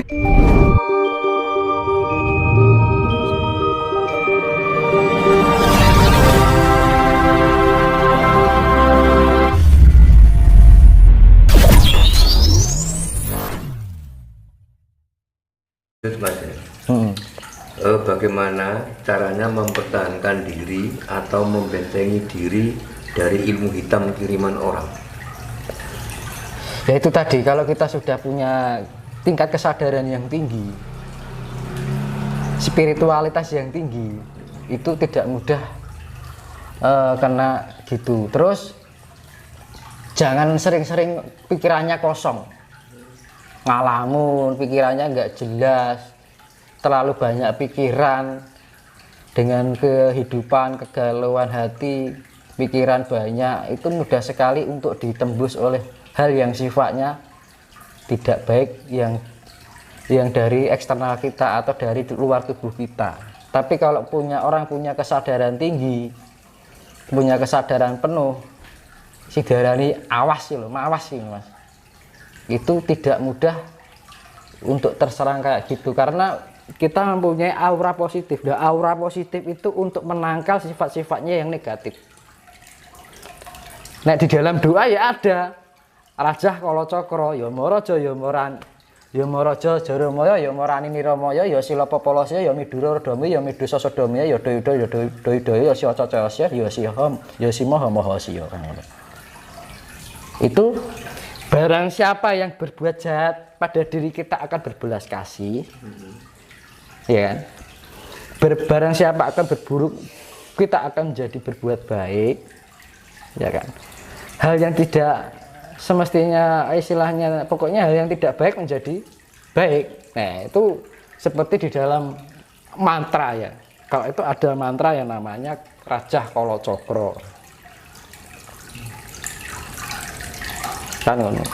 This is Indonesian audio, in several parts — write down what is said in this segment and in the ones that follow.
Bagaimana caranya mempertahankan diri atau membentengi diri dari ilmu hitam kiriman orang? Ya itu tadi, kalau kita sudah punya tingkat kesadaran yang tinggi, spiritualitas yang tinggi, itu tidak mudah kena gitu. Terus jangan sering-sering pikirannya kosong, ngalamun, pikirannya nggak jelas, terlalu banyak pikiran dengan kehidupan, kegalauan hati, pikiran banyak, itu mudah sekali untuk ditembus oleh hal yang sifatnya tidak baik, yang dari eksternal kita atau dari luar tubuh kita. Tapi kalau orang punya kesadaran tinggi, punya kesadaran penuh, si darani awas sih loh, mawas sih mas, itu tidak mudah untuk terserang kayak gitu, karena kita mempunyai aura positif. Dan aura positif itu untuk menangkal sifat-sifatnya yang negatif. Nah di dalam doa ya ada Rajah Kala Cakra, ya Maraja, ya Moran, ya Maraja Jaramaya, ya Morani Niramaya, ya Silapa Palasya, ya Midura Redami, ya Midusa Sodamaya, ya Dayuda, ya Dayudaya, ya Siaca Cayasya, ya Siham, ya Simaha Mahasya. Itu barang siapa yang berbuat jahat pada diri kita akan berbelas kasih, ya kan? Barang siapa akan berburuk, kita akan menjadi berbuat baik, ya kan? Hal yang tidak semestinya, istilahnya pokoknya hal yang tidak baik menjadi baik. Nah itu seperti di dalam mantra ya, kalau itu ada mantra yang namanya Rajah Kala Cakra kan ngono.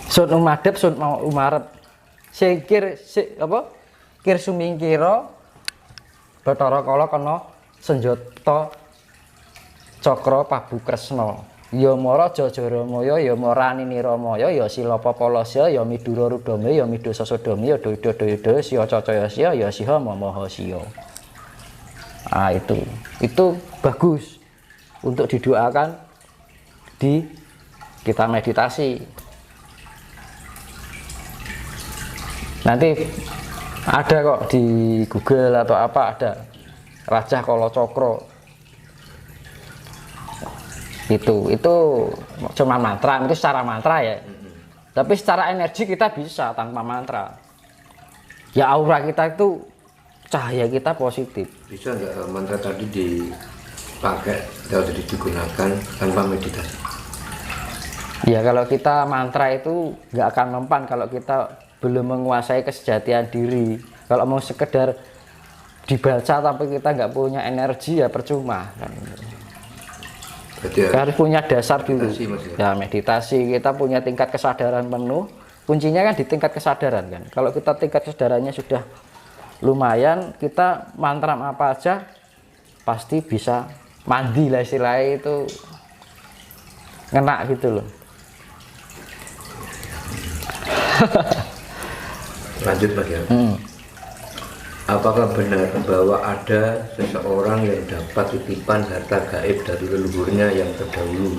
Sun umadep sun mau umarep, singkir apa kir sumingkira Bathara Kala kena senjata cakra Prabu Kresna. Ya Maraja Jaramaya, ya Morani Niramaya, ya Silapa Palasya, ya Midura Redamaya, ya Midusa Sodamaya, ya Dayuda, Siaca Cayasya, ya Sihama Mahasya. Ah itu bagus untuk didoakan di kita meditasi. Nanti ada kok di Google atau apa, ada Rajah Kala Cakra. Itu cuma mantra, itu secara mantra ya. Tapi secara energi kita bisa tanpa mantra. Ya aura kita itu, cahaya kita positif. Bisa nggak mantra tadi dipakai atau digunakan tanpa meditasi? Ya kalau kita mantra itu nggak akan mempan kalau kita belum menguasai kesejatian diri. Kalau mau sekedar dibaca tapi kita nggak punya energi ya percuma kan. Harus punya dasar dulu ya, meditasi. Kita punya tingkat kesadaran penuh, kuncinya kan di tingkat kesadaran kan. Kalau kita tingkat kesadarannya sudah lumayan, kita mantra apa aja pasti bisa mandi lah istilahnya, itu ngena gitu loh. Lanjut Mas ya. Apakah benar bahwa ada seseorang yang dapat titipan harta gaib dari leluhurnya yang terdahulu,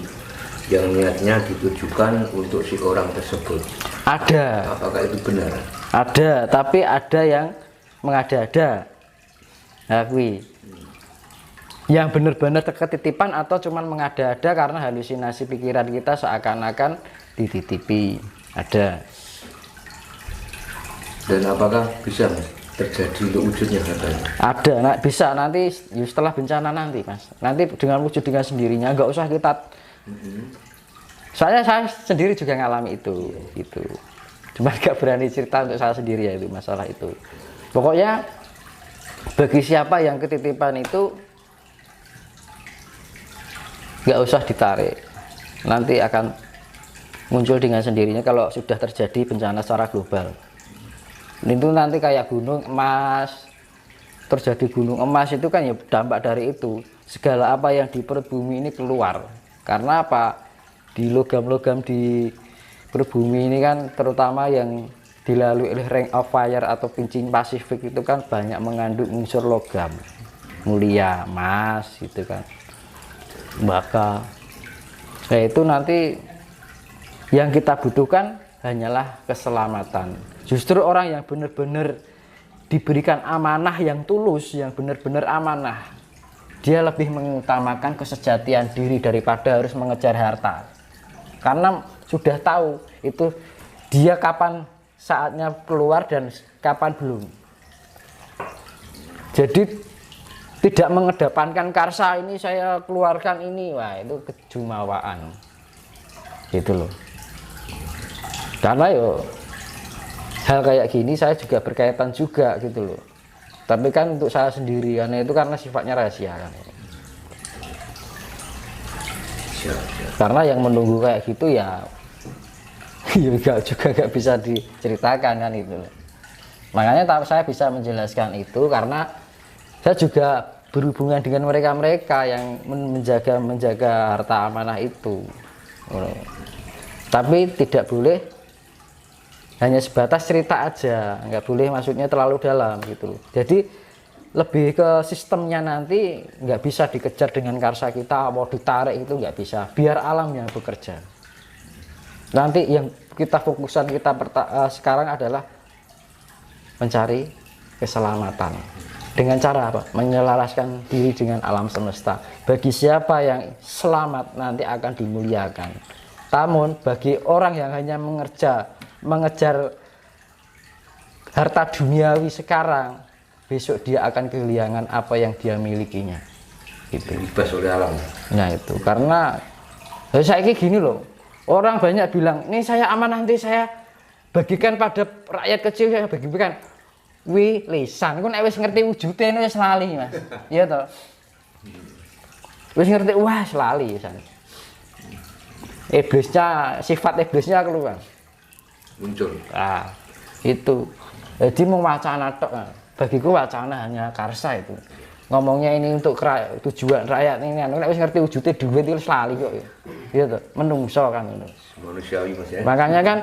yang niatnya ditujukan untuk si orang tersebut? Ada. Apakah itu benar? Ada, tapi ada yang mengada-ada. Akui. Yang benar-benar ketitipan atau cuman mengada-ada karena halusinasi pikiran kita seakan-akan dititipi. Ada. Dan apakah bisa terjadi wujudnya katanya? Ada, bisa nanti setelah bencana nanti mas, nanti dengan wujud dengan sendirinya, nggak usah kita. Soalnya saya sendiri juga ngalami itu, gitu. Cuma nggak berani cerita untuk saya sendiri ya, itu masalah itu. Pokoknya bagi siapa yang ketitipan itu nggak usah ditarik, nanti akan muncul dengan sendirinya kalau sudah terjadi bencana secara global. Itu nanti kayak gunung emas, terjadi gunung emas itu kan ya dampak dari itu. Segala apa yang di perut bumi ini keluar. Karena apa? Di logam-logam di perut bumi ini kan terutama yang dilalui oleh Ring of Fire atau cincin Pasifik itu kan banyak mengandung unsur logam mulia, emas gitu kan, baka. Nah itu nanti yang kita butuhkan hanyalah keselamatan. Justru orang yang benar-benar diberikan amanah yang tulus, yang benar-benar amanah, dia lebih mengutamakan kesejatian diri daripada harus mengejar harta. Karena sudah tahu itu dia kapan saatnya keluar dan kapan belum. Jadi tidak mengedepankan karsa, ini saya keluarkan ini, wah itu kejumawaan gitu loh. Karena yo hal kayak gini saya juga berkaitan juga gitu loh, tapi kan untuk saya sendiri, karena sifatnya rahasia kan. Karena yang menunggu kayak gitu ya juga gak bisa diceritakan kan itu loh. Makanya saya bisa menjelaskan itu karena saya juga berhubungan dengan mereka yang menjaga harta amanah itu. Tapi tidak boleh hanya sebatas cerita aja, nggak boleh maksudnya terlalu dalam gitu loh. Jadi lebih ke sistemnya, nanti nggak bisa dikejar dengan karsa kita, mau ditarik itu nggak bisa, biar alam yang bekerja. Nanti yang fokusan kita sekarang adalah mencari keselamatan. Dengan cara apa? Menyelaraskan diri dengan alam semesta. Bagi siapa yang selamat nanti akan dimuliakan. Namun bagi orang yang hanya mengejar harta duniawi sekarang, besok dia akan kehilangan apa yang dia milikinya. Itu bebas oleh alam. Nah itu karena saya kayak gini loh. Orang banyak bilang, "Nih saya amanah, nanti saya bagikan pada rakyat kecil, saya bagikan." Wi lisan, aku nek wis ngerti wujude wis lali, Mas. Iya toh? Wis ngerti, wah lali pisan. Iblisnya, sifat iblisnya keluar. Muncul. Ah, itu. Jadi mau wacana tok. Bagiku wacana hanya karsa itu. Ngomongnya ini untuk tujuan rakyat ini, nek wis ngerti wujude duit itu wis lali kok. Iya toh? Menungso kan itu. Manusiawi Mas ya. Makanya kan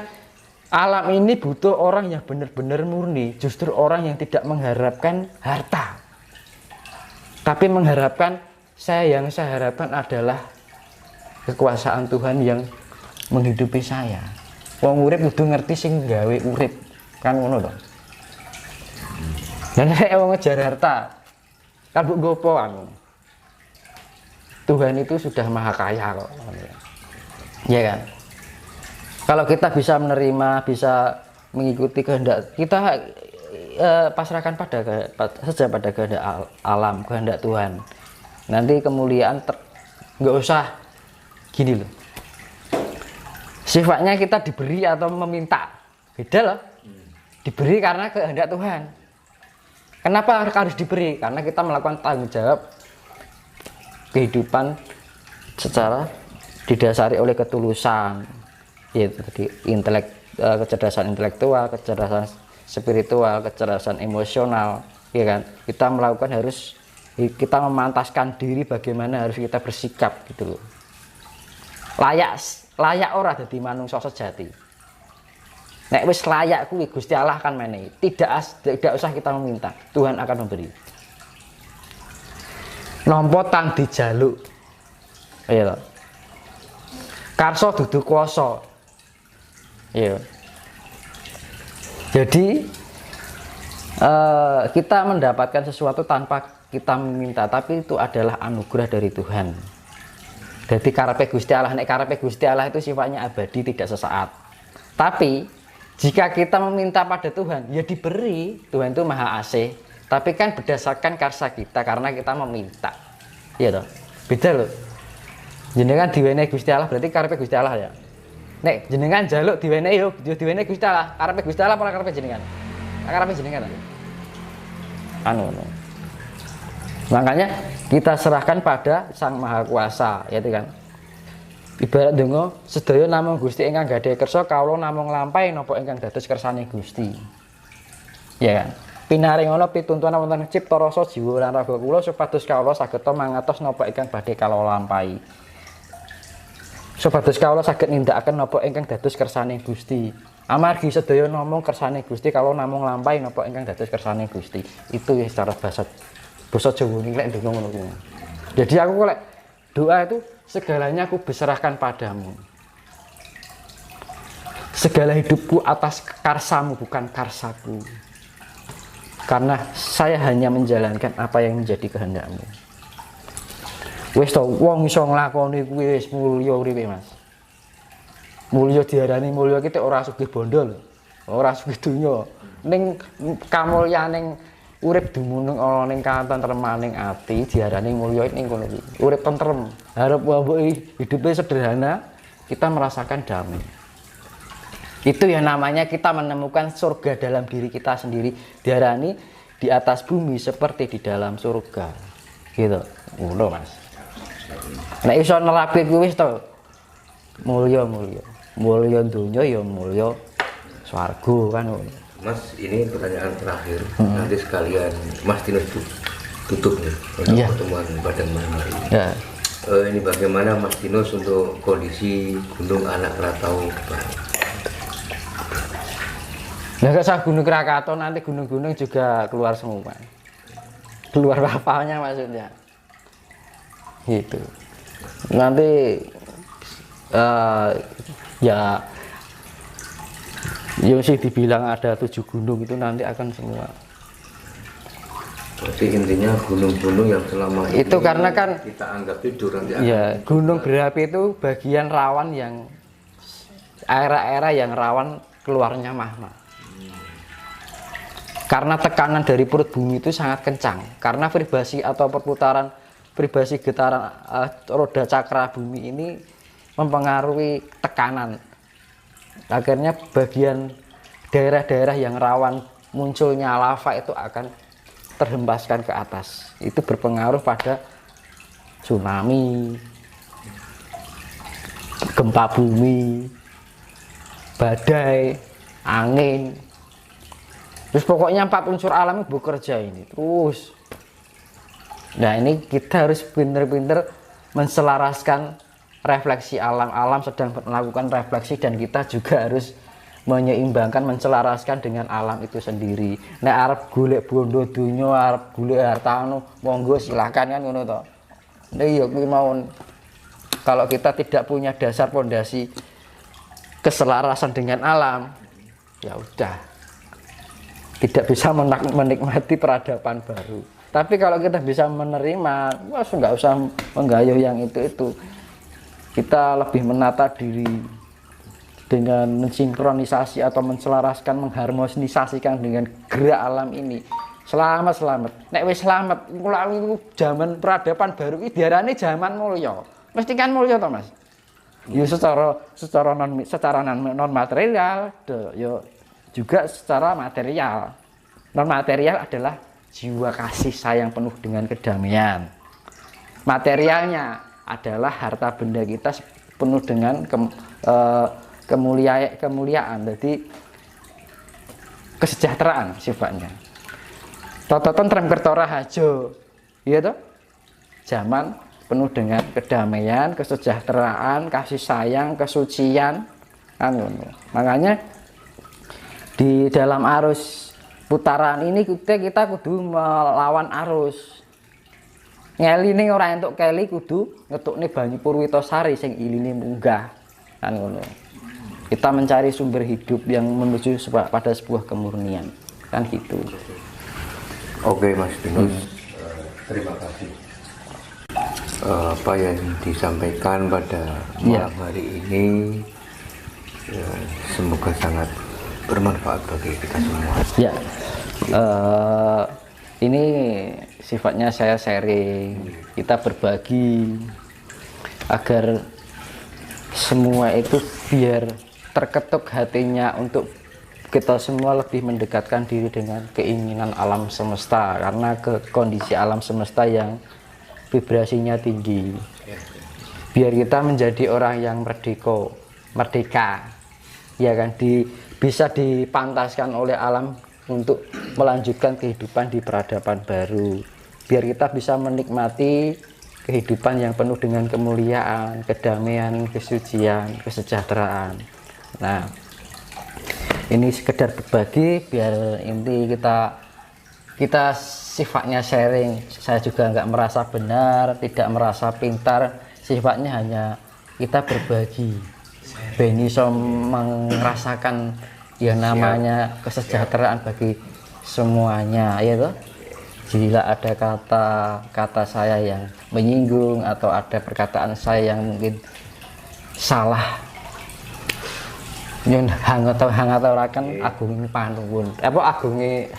alam ini butuh orang yang benar-benar murni, justru orang yang tidak mengharapkan harta, tapi mengharapkan yang saya harapkan adalah kekuasaan Tuhan yang menghidupi saya. Wong urip kudu ngerti sing gawe urip, kan ngono to. Dan saya mau ngejar harta, kan mbok gopo anu. Tuhan itu sudah maha kaya kok. Iya kan? Kalau kita bisa menerima, bisa mengikuti kehendak, kita pasrahkan pada kehendak alam, kehendak Tuhan. Nanti kemuliaan nggak usah gini loh. Sifatnya kita diberi atau meminta, beda loh. Diberi karena kehendak Tuhan. Kenapa harus diberi? Karena kita melakukan tanggung jawab kehidupan secara didasari oleh ketulusan. Yaitu tadi kecerdasan intelektual, kecerdasan spiritual, kecerdasan emosional, ya kan? Kita memantaskan diri bagaimana harus kita bersikap gitu loh. Layak ora dadi manungsa sejati. Nek wis layak kuwi Gusti Allah akan menehi. Tidak usah kita meminta, Tuhan akan memberi. Nampa tang dijaluk. Iya toh. Karsa dudu kuwasa. Iya. Jadi kita mendapatkan sesuatu tanpa kita meminta, tapi itu adalah anugerah dari Tuhan. Jadi karepe Gusti Allah, nek karepe Gusti Allah itu sifatnya abadi, tidak sesaat. Tapi jika kita meminta pada Tuhan, ya diberi. Tuhan itu maha asih. Tapi kan berdasarkan karsa kita, karena kita meminta. Iya toh? Beda loh. Jenengan diwenehi Gusti Allah berarti karepe Gusti Allah ya. Nek jenengan jaluk diwenehi yo diwenehi Gusti Allah. Karepe Gusti Allah apa karepe jenengan? Karepe jenengan. Anu. Makanya kita serahkan pada Sang Maha Kuasa, ya kan. Ibarat donga, sedaya namung Gusti ingkang gadhah kersa, kawula namung nglampahi napa ingkang dados kersane Gusti. Ya kan. Pinaring ana pituntunan wonten cipta rasa jiwa lan raga kula supados kawula saged mangertos napa ingkang badhe kawula lampahi. Supados kawula saged nindakaken napa ingkang dados kersane Gusti. Amargi sedaya namung kersane Gusti, kalau namung lampahi napa ingkang dados kersane Gusti. Itu ya secara basa Jawa niki lek ndonga ngono kuwi. Jadi aku lek doa itu segalanya aku berserahkan padamu. Segala hidupku atas karsamu bukan karsaku. Karena saya hanya menjalankan apa yang menjadi kehendakmu. Wis to wong iso nglakoni kuwi wis mulya uripe Mas. Mulya diarani mulya iki ora sugih bondo lho. Ora sugih donya. Ning kamulyaning urip dumunung ana ning katentremaning ati diarani mulya ning kono kuwi. Urip tentrem, harep wae hidupe sederhana, kita merasakan damai. Itu yang namanya kita menemukan surga dalam diri kita sendiri. Diarani di atas bumi seperti di dalam surga. Gitu. Ngono Mas. Nek iso nerapi kuwi wis to mulya donya ya mulya swarga kan. Mas, ini pertanyaan terakhir. Nanti sekalian Mas Tinus tutup nih untuk pertemuan pada malam hari ini. Ya. Ini bagaimana Mas Tinus untuk kondisi Gunung Anak Krakatau depan? Nah, kalau Gunung Krakatau nanti gunung-gunung juga keluar semua. Keluar rapalnya maksudnya. Gitu. Nanti ya yang sih dibilang ada 7 gunung itu nanti akan semua. Berarti intinya gunung-gunung yang selama ini itu karena kan kita anggap tidur nanti ya gunung berapi itu bagian rawan yang era-era yang rawan keluarnya magma. Karena tekanan dari perut bumi itu sangat kencang. Karena vibrasi atau perputaran vibrasi getaran roda cakra bumi ini mempengaruhi tekanan. Akhirnya bagian daerah-daerah yang rawan munculnya lava itu akan terhempaskan ke atas. Itu berpengaruh pada tsunami, gempa bumi, badai, angin. Terus pokoknya 4 unsur alam itu bekerja ini terus. Nah ini kita harus pinter-pinter menselaraskan refleksi alam sedang melakukan refleksi, dan kita juga harus menyeimbangkan, menselaraskan dengan alam itu sendiri. Nek arep golek bondo donya, arep golek hartano, monggo silakan kan ngono to. Nek ya kuwi mawon. Kalau kita tidak punya dasar pondasi keselarasan dengan alam, ya udah. Tidak bisa menikmati peradaban baru. Tapi kalau kita bisa menerima, nggak usah menggayuh yang itu. Kita lebih menata diri dengan mensinkronisasi atau menselaraskan, mengharmonisasikan dengan gerak alam ini. Selamat. Nek wis selamat, itu zaman peradaban baru ini diarani zaman mulya. Mesti kan mulya to, Mas? Ya secara non material, ya juga secara material. Non material adalah jiwa kasih sayang penuh dengan kedamaian. Materialnya adalah harta benda kita penuh dengan kemuliaan, jadi kesejahteraan sifatnya. Toto tentrem kertora hajo, iya toh? Zaman penuh dengan kedamaian, kesejahteraan, kasih sayang, kesucian, makanya di dalam arus putaran ini kita kudu melawan arus. Ngeline ora entuk keli kudu ngetukne banyu Purwitosari sing iline munggah. Kan ngono. Kita mencari sumber hidup yang menuju pada sebuah kemurnian. Kan gitu. Oke Mas Tinus, terima kasih. Apa yang disampaikan pada malam hari ini ya, semoga sangat bermanfaat bagi kita semua. Ya, ini sifatnya saya sharing, kita berbagi agar semua itu biar terketuk hatinya untuk kita semua lebih mendekatkan diri dengan keinginan alam semesta, karena kondisi alam semesta yang vibrasinya tinggi. Biar kita menjadi orang yang merdeka, ya kan, bisa dipantaskan oleh alam untuk melanjutkan kehidupan di peradaban baru. Biar kita bisa menikmati kehidupan yang penuh dengan kemuliaan, kedamaian, kesucian, kesejahteraan. Nah, ini sekedar berbagi biar inti kita sifatnya sharing. Saya juga nggak merasa benar, tidak merasa pintar, sifatnya hanya kita berbagi. Beni so merasakan yang namanya kesejahteraan bagi semuanya, ya toh. Jika ada kata saya yang menyinggung atau ada perkataan saya yang mungkin salah, nyun hangaturaken agung panuwun apa agunge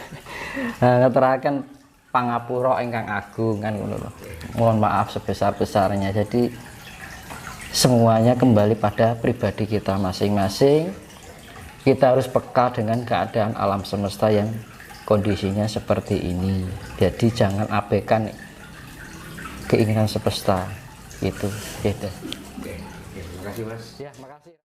hangaturaken pangapura ingkang agung kan ngono lho. Mohon maaf sebesar-besarnya. Jadi semuanya kembali pada pribadi kita masing-masing. Kita harus peka dengan keadaan alam semesta yang kondisinya seperti ini. Jadi jangan abaikan keinginan semesta itu. Gitu. Oke, terima kasih Mas. Ya, makasih.